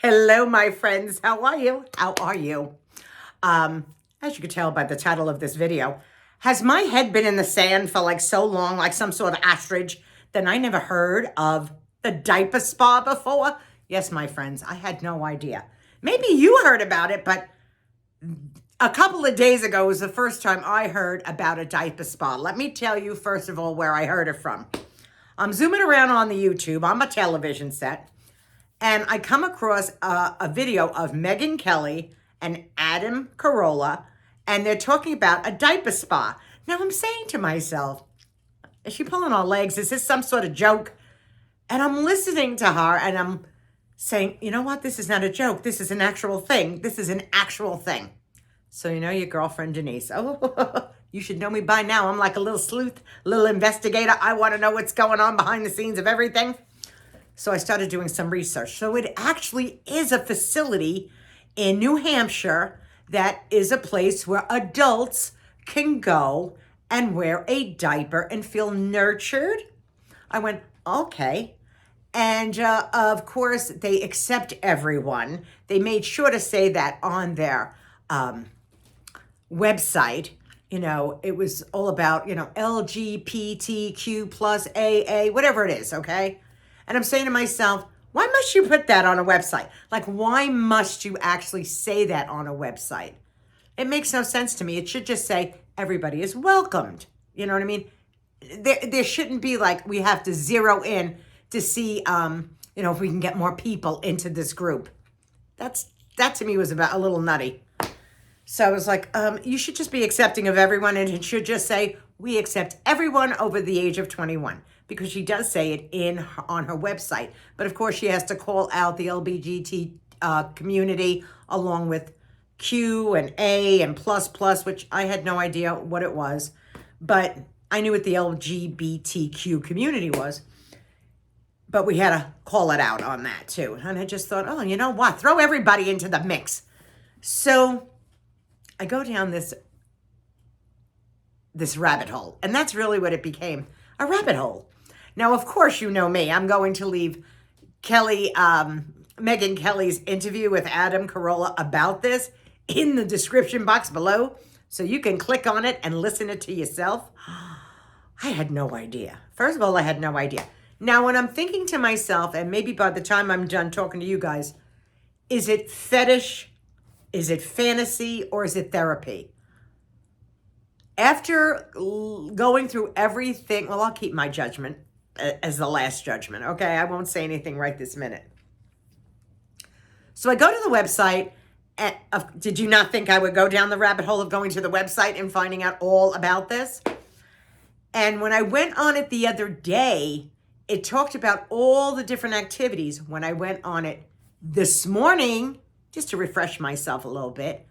Hello, my friends. How are you? How are you? As you can tell by the title of this video, has my head been in the sand for like so long, like some sort of ostrich, that I never heard of the diaper spa before? Yes, my friends, I had no idea. Maybe you heard about it, but a couple of days ago was the first time I heard about a diaper spa. Let me tell you, first of all, where I heard it from. I'm zooming around on the YouTube on my television set, and I come across a video of Megyn Kelly and Adam Carolla, and they're talking about a diaper spa. Now I'm saying to myself, is she pulling our legs? Is this some sort of joke? And I'm listening to her and I'm saying, you know what? This is not a joke. This is an actual thing. This is an actual thing. So you know your girlfriend Denise. Oh, you should know me by now. I'm like a little sleuth, little investigator. I want to know what's going on behind the scenes of everything. So I started doing some research. So it actually is a facility in New Hampshire that is a place where adults can go and wear a diaper and feel nurtured. I went, okay. And of course, they accept everyone. They made sure to say that on their website. You know, it was all about, you know, LGBTQ plus AA, whatever it is, okay? And I'm saying to myself, why must you put that on a website? Like, why must you actually say that on a website? It makes no sense to me. It should just say everybody is welcomed. You know what I mean? There shouldn't be like, we have to zero in to see, you know, if we can get more people into this group. That to me was about a little nutty. So I was like, you should just be accepting of everyone, and it should just say, we accept everyone over the age of 21. Because she does say it on her website. But of course, she has to call out the LGBT community along with Q and A and plus, which I had no idea what it was. But I knew what the LGBTQ community was. But we had to call it out on that too. And I just thought, oh, you know what? Throw everybody into the mix. So I go down this rabbit hole. And that's really what it became, a rabbit hole. Now, of course, you know me. I'm going to leave Megyn Kelly's interview with Adam Carolla about this in the description box below, so you can click on it and listen it to yourself. I had no idea. First of all, I had no idea. Now, when I'm thinking to myself, and maybe by the time I'm done talking to you guys, is it fetish? Is it fantasy? Or is it therapy? After going through everything, well, I'll keep my judgment as the last judgment, okay? I won't say anything right this minute. So I go to the website, and did you not think I would go down the rabbit hole of going to the website and finding out all about this? And when I went on it the other day, it talked about all the different activities. When I went on it this morning, just to refresh myself a little bit,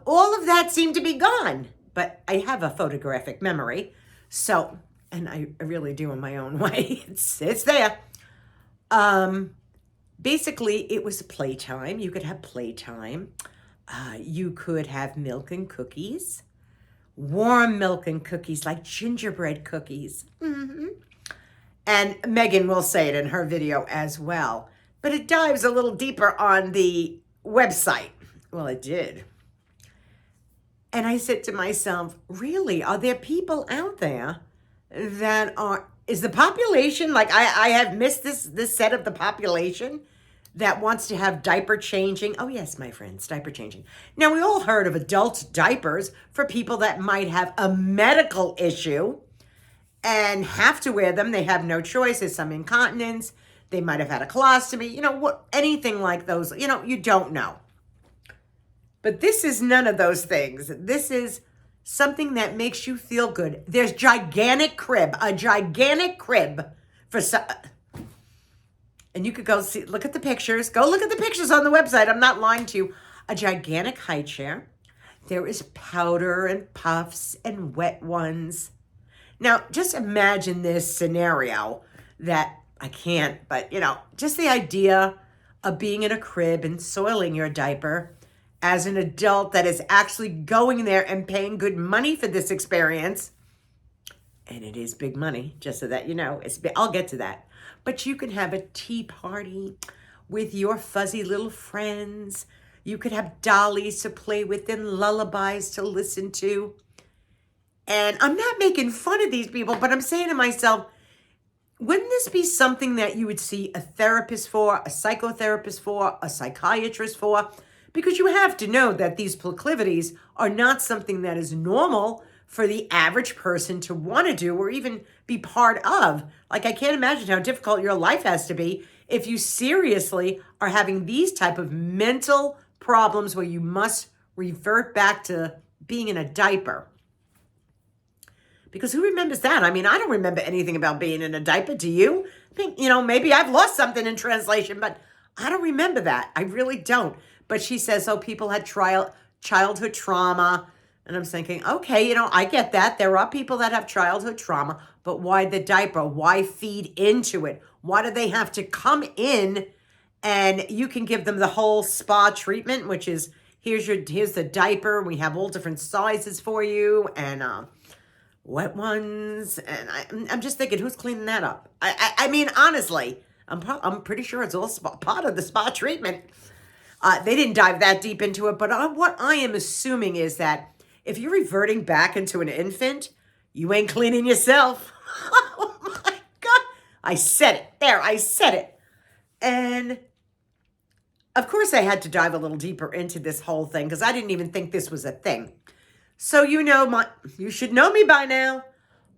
all of that seemed to be gone. But I have a photographic memory, so... and I really do in my own way. It's there. Basically, it was playtime. You could have playtime. You could have milk and cookies. Warm milk and cookies, like gingerbread cookies. Mm-hmm. And Megyn will say it in her video as well. But it dives a little deeper on the website. Well, it did. And I said to myself, really, are there people out there that is the population, like I have missed this set of the population that wants to have diaper changing. Oh yes, my friends, diaper changing. Now, we all heard of adult diapers for people that might have a medical issue and have to wear them. They have no choice. There's some incontinence. They might have had a colostomy, you know, anything like those, you know, you don't know. But this is none of those things. This is something that makes you feel good. There's a gigantic crib for some. And you could go see, look at the pictures. Go look at the pictures on the website. I'm not lying to you. A gigantic high chair. There is powder and puffs and wet ones. Now, just imagine this scenario that I can't, but you know, just the idea of being in a crib and soiling your diaper as an adult that is actually going there and paying good money for this experience. And it is big money, just so that you know. I'll get to that. But you can have a tea party with your fuzzy little friends. You could have dollies to play with and lullabies to listen to. And I'm not making fun of these people, but I'm saying to myself, wouldn't this be something that you would see a therapist for, a psychotherapist for, a psychiatrist for? Because you have to know that these proclivities are not something that is normal for the average person to want to do or even be part of. Like, I can't imagine how difficult your life has to be if you seriously are having these type of mental problems where you must revert back to being in a diaper. Because who remembers that? I mean, I don't remember anything about being in a diaper. Do you? I mean, maybe I've lost something in translation, but I don't remember that. I really don't. But she says, oh, people had childhood trauma. And I'm thinking, okay, I get that. There are people that have childhood trauma, but why the diaper? Why feed into it? Why do they have to come in and you can give them the whole spa treatment, which is, here's the diaper. We have all different sizes for you and wet ones. And I'm just thinking, who's cleaning that up? I mean, honestly, I'm pretty sure it's all part of the spa treatment. They didn't dive that deep into it, but what I am assuming is that if you're reverting back into an infant, you ain't cleaning yourself. Oh my God. I said it. There, I said it. And of course I had to dive a little deeper into this whole thing because I didn't even think this was a thing. So you should know me by now.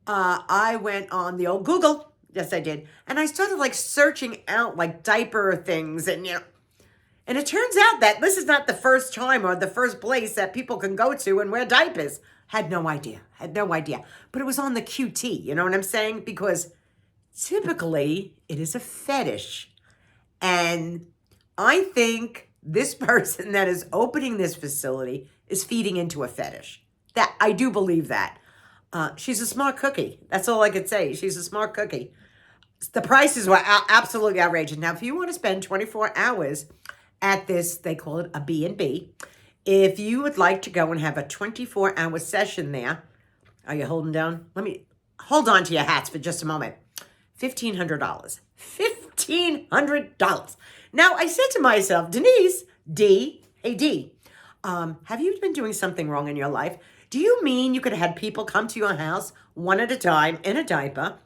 I went on the old Google. Yes, I did. And I started searching out diaper things and it turns out that this is not the first time or the first place that people can go to and wear diapers. Had no idea. But it was on the QT, you know what I'm saying? Because typically it is a fetish. And I think this person that is opening this facility is feeding into a fetish. That I do believe that. She's a smart cookie. That's all I could say. She's a smart cookie. The prices were absolutely outrageous. Now, if you want to spend 24 hours at this, they call it a B&B. If you would like to go and have a 24-hour session there, are you holding down? Let me hold on to your hats for just a moment. $1,500. $1,500. Now, I said to myself, Denise, hey D, have you been doing something wrong in your life? Do you mean you could have had people come to your house one at a time in a diaper,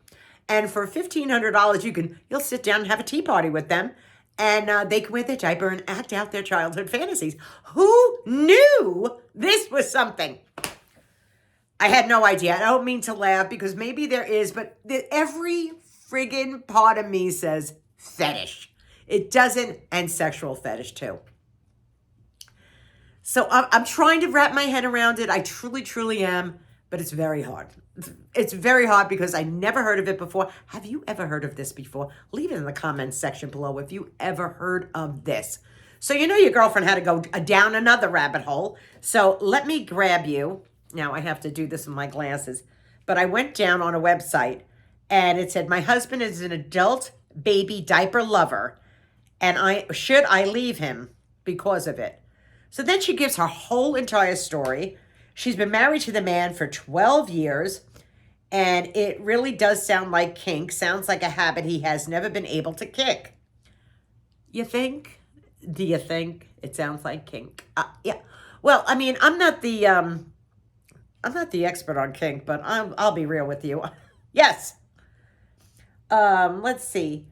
and for $1,500 you'll sit down and have a tea party with them? And they can wear their diaper and act out their childhood fantasies. Who knew this was something? I had no idea. I don't mean to laugh because maybe there is, but every friggin' part of me says fetish. It doesn't, and sexual fetish too. So I'm trying to wrap my head around it. I truly, truly am, but it's very hard. It's very hard because I never heard of it before. Have you ever heard of this before? Leave it in the comments section below if you ever heard of this. So your girlfriend had to go down another rabbit hole. So let me grab you. Now I have to do this with my glasses. But I went down on a website and it said, my husband is an adult baby diaper lover and should I leave him because of it? So then she gives her whole entire story. She's been married to the man for 12 years, and it really does sound like kink. Sounds like a habit he has never been able to kick. You think? Do you think it sounds like kink? Yeah. Well, I mean, I'm not the expert on kink, but I'll be real with you. Yes. Let's see.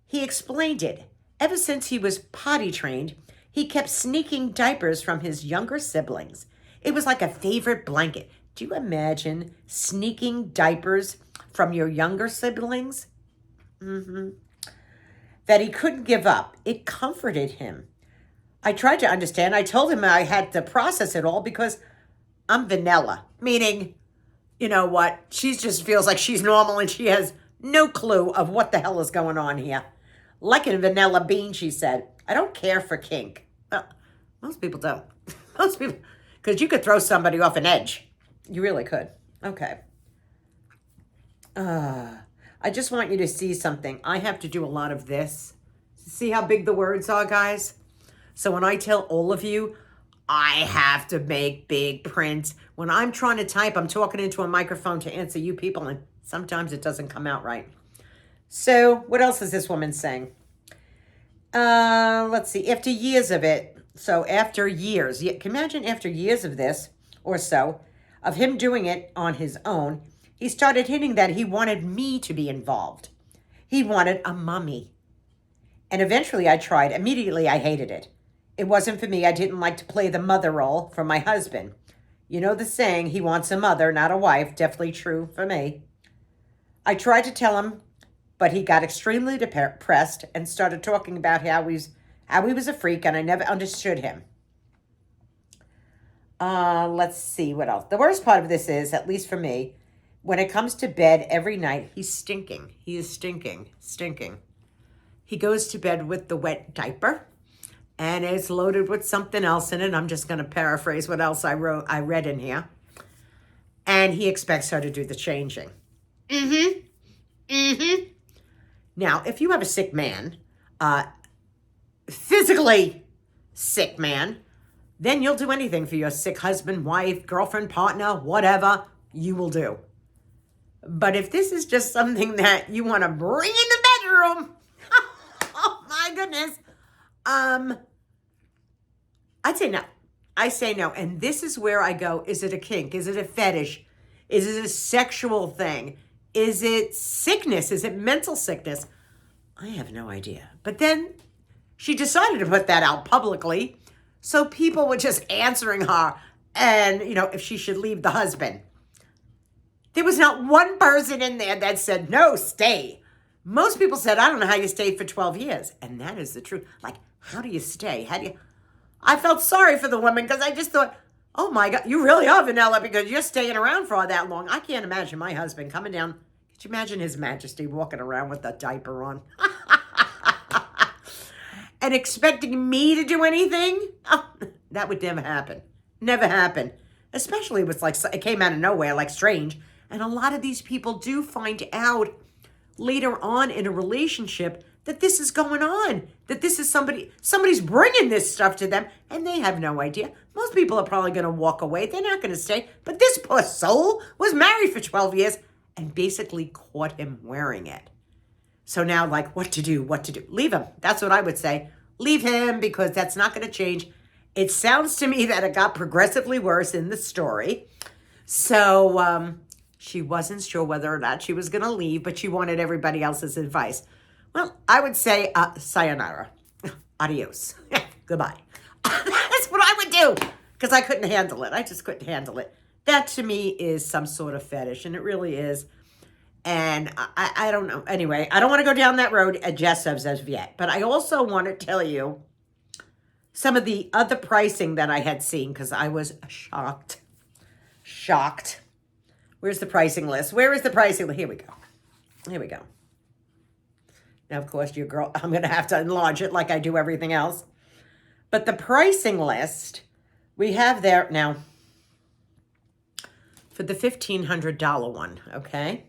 He explained it. Ever since he was potty trained, he kept sneaking diapers from his younger siblings. It was like a favorite blanket. Do you imagine sneaking diapers from your younger siblings? That he couldn't give up. It comforted him. I tried to understand. I told him I had to process it all because I'm vanilla. Meaning, you know what? She just feels like she's normal and she has no clue of what the hell is going on here. Like a vanilla bean, she said. I don't care for kink. Most people don't. Most people... Because you could throw somebody off an edge. You really could. Okay. I just want you to see something. I have to do a lot of this. See how big the words are, guys? So when I tell all of you, I have to make big print. When I'm trying to type, I'm talking into a microphone to answer you people, and sometimes it doesn't come out right. So what else is this woman saying? Let's see. After years of it, so after years, you can imagine after years of this or so, of him doing it on his own, he started hinting that he wanted me to be involved. He wanted a mommy. And eventually I tried. Immediately I hated it. It wasn't for me. I didn't like to play the mother role for my husband. You know the saying, he wants a mother, not a wife. Definitely true for me. I tried to tell him, but he got extremely depressed and started talking about how he was a freak, and I never understood him. Let's see what else. The worst part of this is, at least for me, when it comes to bed every night, he's stinking. He is stinking. He goes to bed with the wet diaper, and it's loaded with something else in it. I'm just going to paraphrase what else I read in here. And he expects her to do the changing. Now, if you have a sick man, physically sick man, then you'll do anything for your sick husband, wife, girlfriend, partner, whatever, you will do. But if this is just something that you want to bring in the bedroom, oh my goodness, I'd say no. I say no. And this is where I go, is it a kink? Is it a fetish? Is it a sexual thing? Is it sickness? Is it mental sickness? I have no idea. But then she decided to put that out publicly, so people were just answering her and, if she should leave the husband. There was not one person in there that said, no, stay. Most people said, I don't know how you stayed for 12 years. And that is the truth. Like, how do you stay? I felt sorry for the woman because I just thought, oh my God, you really are vanilla because you're staying around for all that long. I can't imagine my husband coming down. Could you imagine His Majesty walking around with a diaper on? And expecting me to do anything? Oh, that would never happen. Never happen. Especially with it came out of nowhere, like strange. And a lot of these people do find out later on in a relationship that this is going on, that this is somebody's bringing this stuff to them, and they have no idea. Most people are probably going to walk away. They're not going to stay. But this poor soul was married for 12 years and basically caught him wearing it. So now, what to do? Leave him. That's what I would say. Leave him, because that's not going to change. It sounds to me that it got progressively worse in the story. So she wasn't sure whether or not she was going to leave, but she wanted everybody else's advice. Well, I would say sayonara. Adios. Goodbye. That's what I would do, because I couldn't handle it. I just couldn't handle it. That to me is some sort of fetish, and it really is. And I don't know. Anyway, I don't want to go down that road just as of yet. But I also want to tell you some of the other pricing that I had seen, because I was shocked. Where's the pricing list? Where is the pricing list? Here we go. Now, of course, your girl, I'm going to have to enlarge it like I do everything else. But the pricing list we have there now for the $1,500 one, okay?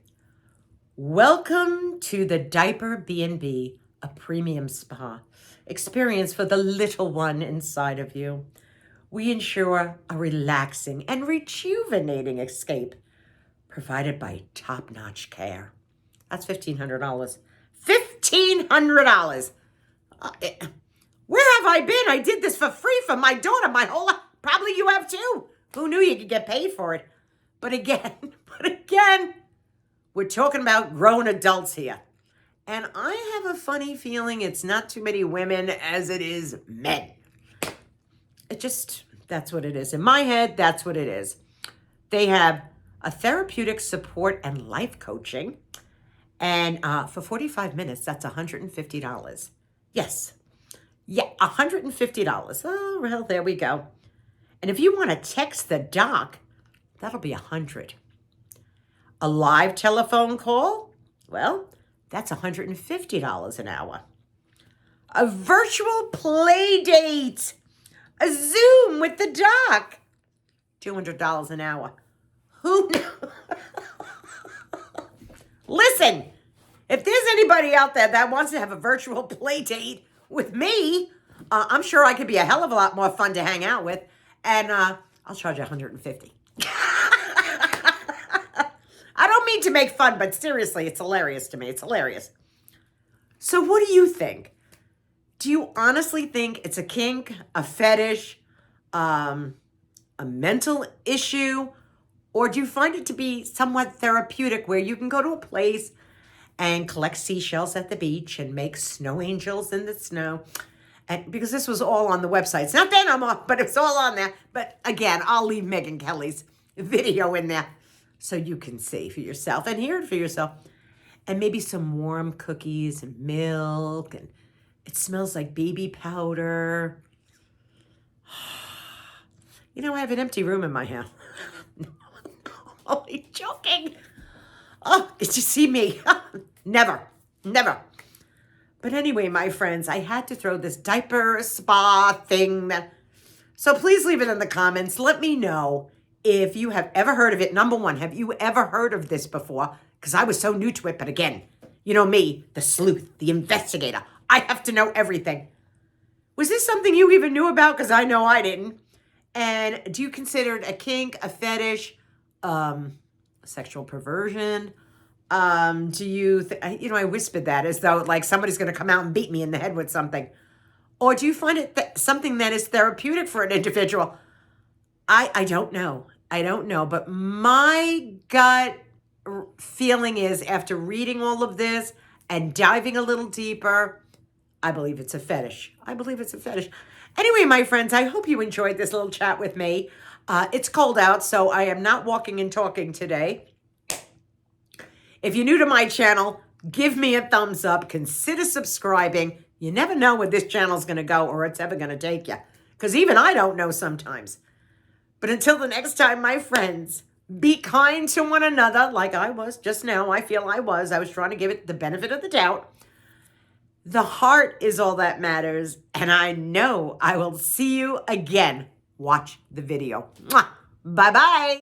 Welcome to the Diaper B&B, a premium spa experience for the little one inside of you. We ensure a relaxing and rejuvenating escape provided by top-notch care. That's $1,500. $1,500. Where have I been? I did this for free for my daughter my whole life. Probably you have too. Who knew you could get paid for it? But again, we're talking about grown adults here. And I have a funny feeling it's not too many women as it is men. That's what it is. In my head, that's what it is. They have a therapeutic support and life coaching. And for 45 minutes, that's $150. Yes. Yeah, $150. Oh, well, there we go. And if you want to text the doc, that'll be $100. A live telephone call? Well, that's $150 an hour. A virtual play date. A Zoom with the doc. $200 an hour. Who knew? Listen, if there's anybody out there that wants to have a virtual play date with me, I'm sure I could be a hell of a lot more fun to hang out with. And I'll charge $150. I don't mean to make fun, but seriously, it's hilarious to me. It's hilarious. So what do you think? Do you honestly think it's a kink, a fetish, a mental issue, or do you find it to be somewhat therapeutic where you can go to a place and collect seashells at the beach and make snow angels in the snow? And because this was all on the website. It's not there no more, but it's all on there. But again, I'll leave Megan Kelly's video in there so you can see for yourself and hear it for yourself. And maybe some warm cookies and milk, and it smells like baby powder. You know, I have an empty room in my house. Only joking. Oh, did you see me? Never, never. But anyway, my friends, I had to throw this diaper spa thing. So please leave it in the comments. Let me know if you have ever heard of it. Number one, have you ever heard of this before? Because I was so new to it. But again, you know me, the sleuth, the investigator. I have to know everything. Was this something you even knew about? Because I know I didn't. And do you consider it a kink, a fetish, sexual perversion? Do you, I whispered that as though like somebody's going to come out and beat me in the head with something. Or do you find it something that is therapeutic for an individual? I don't know. I don't know. But my gut feeling is, after reading all of this and diving a little deeper, I believe it's a fetish. I believe it's a fetish. Anyway, my friends, I hope you enjoyed this little chat with me. It's cold out, so I am not walking and talking today. If you're new to my channel, give me a thumbs up. Consider subscribing. You never know where this channel's going to go or it's ever going to take you. Because even I don't know sometimes. But until the next time, my friends, be kind to one another like I was just now. I feel I was. I was trying to give it the benefit of the doubt. The heart is all that matters. And I know I will see you again. Watch the video. Bye-bye.